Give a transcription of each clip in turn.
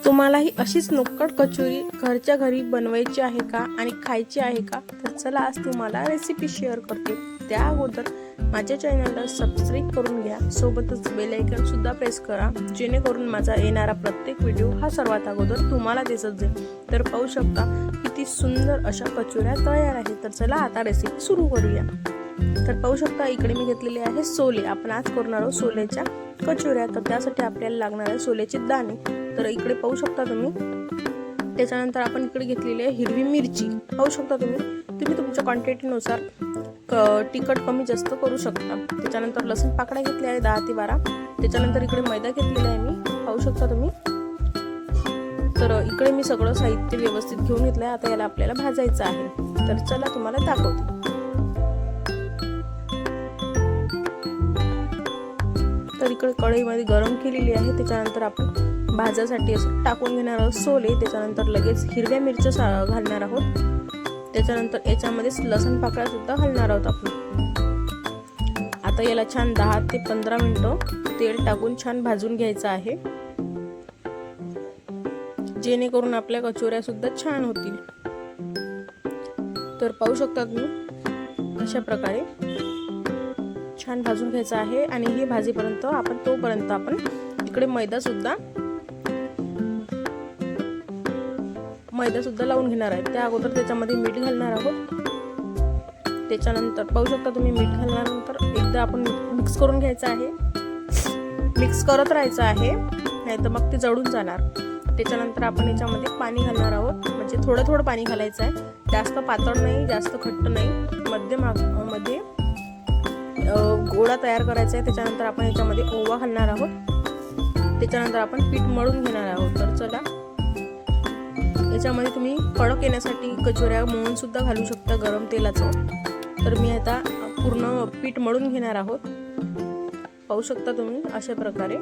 तुम्हालाही अशीच नुक्कड कचोरी घरच्या घरी बनवायची आहे का आणि खायची आहे का? तर चला आज तुम्हाला रेसिपी शेअर करते. त्या अगोदर माझ्या चॅनलला सबस्क्राईब करून घ्या, सोबतच बेल आयकॉन सुद्धा प्रेस करा, जेणेकरून माझा येणारा प्रत्येक व्हिडिओ हा सर्वात अगोदर तुम्हाला दिसत जाईल. तर पाहू शकता किती सुंदर अशा कचोऱ्या तयार आहेत. तर चला आता रेसिपी सुरू करूया. तर पाहू शकता इकडे मी घेतलेले आहे सोले. आपण आज करणार आहोत सोल्याच्या कचोऱ्या. तर त्यासाठी आपल्याला लागणार आहे सोल्याचे दाणे. तर इकडे पाहू शकता तुम्ही. त्याच्यानंतर आपण इकडे घेतलेली आहे हिरवी मिरची. पाहू शकता तुम्ही तुमच्या क्वांटिटीनुसार तिखट कमी जास्त करू शकता. त्याच्यानंतर लसूण पाकळ्या घेतल्या आहे 10 ते 12. त्याच्यानंतर इकडे मैदा घेतलेला आहे मी, पाहू शकता तुम्ही. तर इकडे मी सगळं साहित्य व्यवस्थित घेऊन घेतलं आहे. आता याला आपल्याला भाजायचं आहे. तर चला तुम्हाला दाखवते. तर इकडे कढईमध्ये गरम केलेली आहे. त्याच्यानंतर आपण भाजासाठी असं टाकून घेणार आहोत सोले. त्याच्यानंतर लगेच हिरव्या मिरच्या घालणार आहोत. त्याच्यानंतर याच्यामध्ये लसूण पाकळ्या सुद्धा घालणार आहोत आपण. आता याला छान 10 ते 15 मिनिटं तेल टाकून छान भाजून घ्यायचं आहे, जेणेकरून आपल्या कचोऱ्या सुद्धा छान होतील. तर पाहू शकता तुम्ही अशा प्रकारे छान भाजून घ्यायचं आहे. आणि हे भाजीपर्यंत तोपर्यंत आपण इकडे मैदा सुद्धा लावून घेणार आहे. त्या अगोदर त्याच्यामध्ये मीठ घालणार आहोत. त्याच्यानंतर पाहू शकता तुम्ही मीठ घालल्यानंतर एकदा आपण मिक्स करून घ्यायचं आहे. मिक्स करत राहायचं आहे, नाहीतर मग ते जळून जाणार. त्याच्यानंतर आपण याच्यामध्ये पाणी घालणार आहोत. म्हणजे थोडं पाणी घालायचं आहे, जास्त पातळ नाही जास्त घट्ट नाही, मध्यम मध्ये गोळा तयार करायचा आहे. त्याच्यानंतर आपण याच्यामध्ये ओवा घालणार आहोत. त्याच्यानंतर आपण पीठ मळून घेणार आहोत. तर चला, याच्यामध्ये तुम्ही कडक येण्यासाठी कचोऱ्या मळून सुद्धा घालू शकता गरम तेलाचं. तर मी आता पूर्ण पीठ मळून घेणार आहोत. पाहू शकता तुम्ही अशा प्रकारे.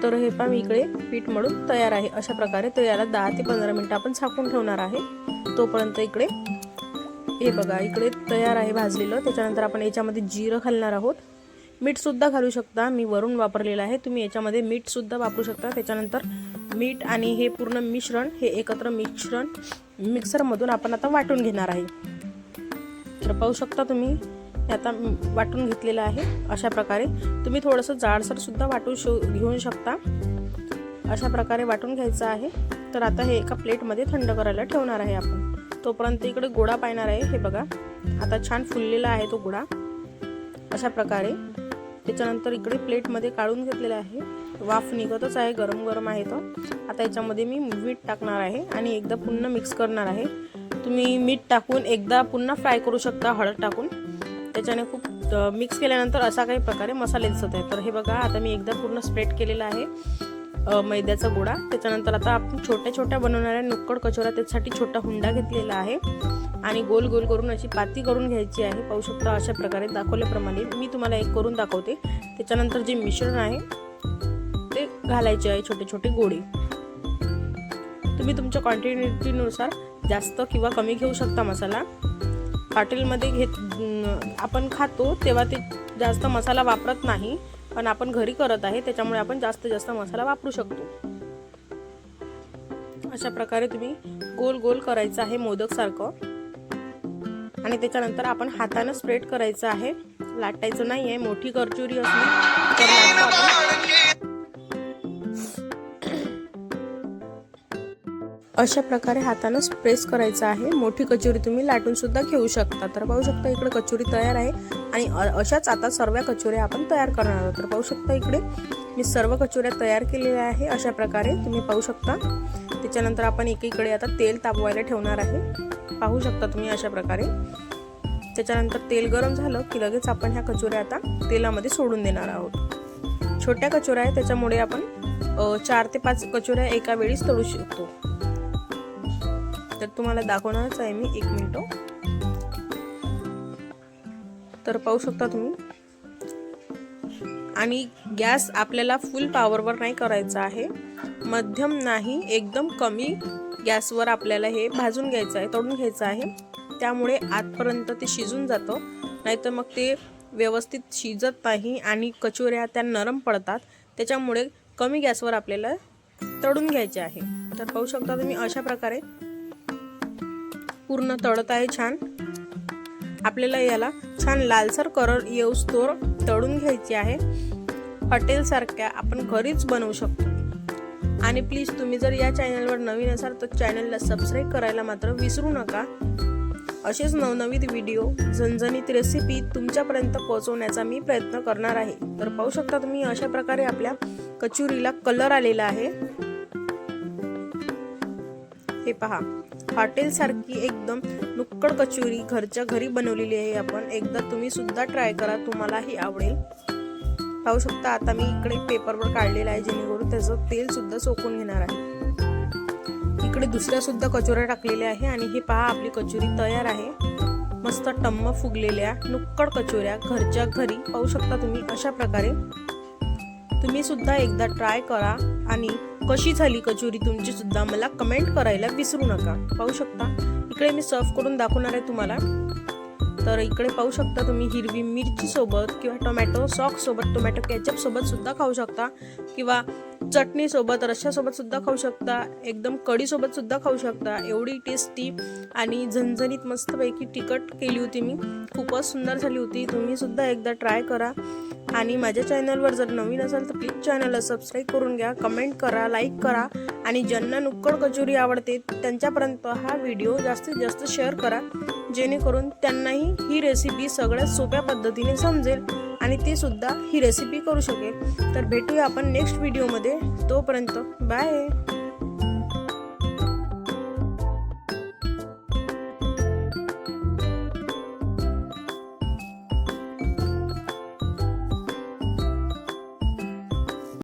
तर हे पहा मी इकडे पीठ मळून तयार आहे अशा प्रकारे. तर याला 10 ते 15 मिनिटं आपण झाकून ठेवणार आहे. तोपर्यंत इकडे हे बघा इकडे तयार आहे भाजलेलं. त्याच्यानंतर आपण याच्यामध्ये जिरं घालणार आहोत. मीठ सुद्धा घालू शकता, मी वरून वापरलेलं आहे. तुम्ही याच्यामध्ये मीठ सुद्धा वापरू शकता. त्याच्यानंतर मीठ आणि हे पूर्ण मिश्रण, हे एकत्र मिश्रण मिक्सरमधून आपण आता वाटून घेणार आहे. तर पाहू शकता तुम्ही आता वाटून घेतलेलं आहे अशा प्रकारे. तुम्ही थोडंसं जाडसर सुद्धा घेऊ शकता. अशा प्रकारे वाटून घ्यायचं आहे. तर आता हे एका प्लेटमध्ये थंड करायला ठेवणार आहे आपण. तोपर्यंत इकडे गोळा पाहणार आहे. हे बघा आता छान फुललेला आहे तो गोळा अशा प्रकारे. त्याच्यानंतर इकडे प्लेटमध्ये काढून घेतलेला आहे. वाफ निघतच आहे, गरम आहे तो. आता याच्यामध्ये मी मीठ टाकणार आहे आणि एकदा पुन्हा मिक्स करणार आहे. तुम्ही मीठ टाकून एकदा पुन्हा फ्राय करू शकता हळद टाकून. त्याच्याने खूप मिक्स केल्यानंतर असा काही प्रकारे मसाले दिसत आहे. तर हे बघा आता मी एकदा पूर्ण स्प्रेड केलेला आहे मैद्याचा गोळा. त्याच्यानंतर आता आपण छोट्या बनवणाऱ्या नुक्कड कचोऱ्या, त्यासाठी छोटा हुंडा घेतलेला आहे आणि गोल करून अशी पाती करून घ्यायची आहे. पाहू शकता अशा प्रकारे दाखवल्याप्रमाणे मी तुम्हाला एक करून दाखवते. त्याच्यानंतर जे मिश्रण आहे ते घालायचे आहे, छोटे गोळे. तुम्ही तुमच्या क्वांटिटीनुसार जास्त किंवा कमी घेऊ शकता मसाला. हॉटेलमध्ये आपण खातो तेव्हा ते जास्त मसाला वापरत नाही, पण आपण घरी करत आहे त्याच्यामुळे आपण जास्त मसाला वापरू शकतो. अशा प्रकारे तुम्ही गोल करायचं आहे मोदक सारखं. आणि त्याच्यानंतर आपण हाताने स्प्रेड करायचं आहे, लाटायचं नाही आहे. मोठी कचोरी असली तर लाटतो आपण. अशा प्रकारे हाताने प्रेस करायचं आहे. मोठी कचोरी तुम्ही लाटून सुद्धा घेऊ शकता. तर पाहू शकता इकडे कचोरी तयार आहे आणि अशाच आता सर्व कचोऱ्या आपण तयार करणार आहोत. तर पाहू शकता इकडे मी सर्व कचोऱ्या तयार केलेल्या आहे अशा प्रकारे तुम्ही पाहू शकता. त्याच्यानंतर आपण एकीकडे आता तेल तापवायला ठेवणार आहे. पाहू शकता तुम्ही अशा प्रकारे. त्याच्यानंतर तेल गरम झालं की लगेच आपण ह्या कचोऱ्या आता तेलामध्ये सोडून देणार आहोत. छोट्या कचोऱ्या आहे त्याच्यामुळे आपण 4 ते 5 कचोऱ्या एका वेळीच तळू शकतो. तर तुम्हाला दाखवणारच आहे मी 1 मिनिट. तर पाहू शकता तुम्ही. आणि गॅस आपल्याला फुल पॉवरवर नाही करायचा आहे, मध्यम नाही, एकदम कमी गॅसवर आपल्याला हे भाजून घ्यायचं आहे, तळून घ्यायचं आहे. त्यामुळे आतपर्यंत ते शिजून जातं, नाहीतर मग ते व्यवस्थित शिजत नाही आणि कचोऱ्या त्या नरम पडतात. त्याच्यामुळे कमी गॅसवर आपल्याला तळून घ्यायचे आहे। तर पाहू शकता तुम्ही अशा प्रकारे पूर्ण तळत आहे छान। आपल्याला याला छान लालसर कलर येऊस्तोवर तळून घ्यायचे आहे। हॉटेल सारख्या आपण घरीच बनवू शकतो। आणि प्लीज तुम्ही जर या चॅनलवर नवीन असाल तर चॅनलला सबस्क्राईब करायला मात्र विसरू नका। असेच नवनवीन व्हिडिओ झणझणीत रेसिपी तुमच्यापर्यंत पोहोचवण्याचा मी प्रयत्न करणार आहे। तर पाहू शकता तुम्ही अशा प्रकारे आपल्या कचोरीला कलर आलेला आहे। हे पहा, हॉटेल सारखी एकदम नुक्कड कचोरी घरच्या घरी बनवलेली आहे आपण। एकदा तुम्ही सुद्धा ट्राय करा, तुम्हालाही आवडेल। पाहू शकता आता मी इकडे पेपरवर काढलेला आहे जेणेकरून त्याचं तेल सुद्धा सोकून घेणार आहे। इकडे दुसऱ्या सुद्धा कचोऱ्या टाकलेल्या आहे आणि हे पहा आपली कचोरी तयार आहे। मस्त टम्म फुगलेल्या नुक्कड कचोऱ्या घरच्या घरी पाहू शकता तुम्ही अशा प्रकारे। तुम्ही सुद्धा एकदा ट्राय करा आणि कशी झाली कचोरी तुमची सुद्धा मला कमेंट करायला विसरू नका। पाहू शकता इकडे मी सर्व करून दाखवणार आहे तुम्हाला। तर इकडे पाहू शकता तुम्ही हिरवी मिरची सोबत किंवा टोमॅटो सॉस सोबत, टोमॅटो केचप सोबत सुद्धा खाऊ शकता किंवा चटणी सोबत, रश्श्या सोबत सुद्धा खाऊ शकता, एकदम कढी सोबत सुद्धा खाऊ शकता। एवढी टेस्टी आणि झणझणीत मस्तपैकी तिखट केली होती मी, खूपच सुंदर झाली होती। तुम्ही सुद्धा एकदा ट्राय करा आणि माझ्या चॅनलवर जर नवीन असाल तर प्लीज चॅनलला सबस्क्राईब करून घ्या, कमेंट करा, लाईक करा आणि ज्यांना नुक्कड कचोरी आवडते त्यांच्यापर्यंत हा व्हिडिओ जास्तीत जास्त शेअर करा, जेणेकरून त्यांनाही ही रेसिपी सगळ्यात सोप्या पद्धतीने समजेल आणि ते सुद्धा ही रेसिपी करू शकेल। तर भेटूया आपण नेक्स्ट व्हिडिओमध्ये, तोपर्यंत बाय।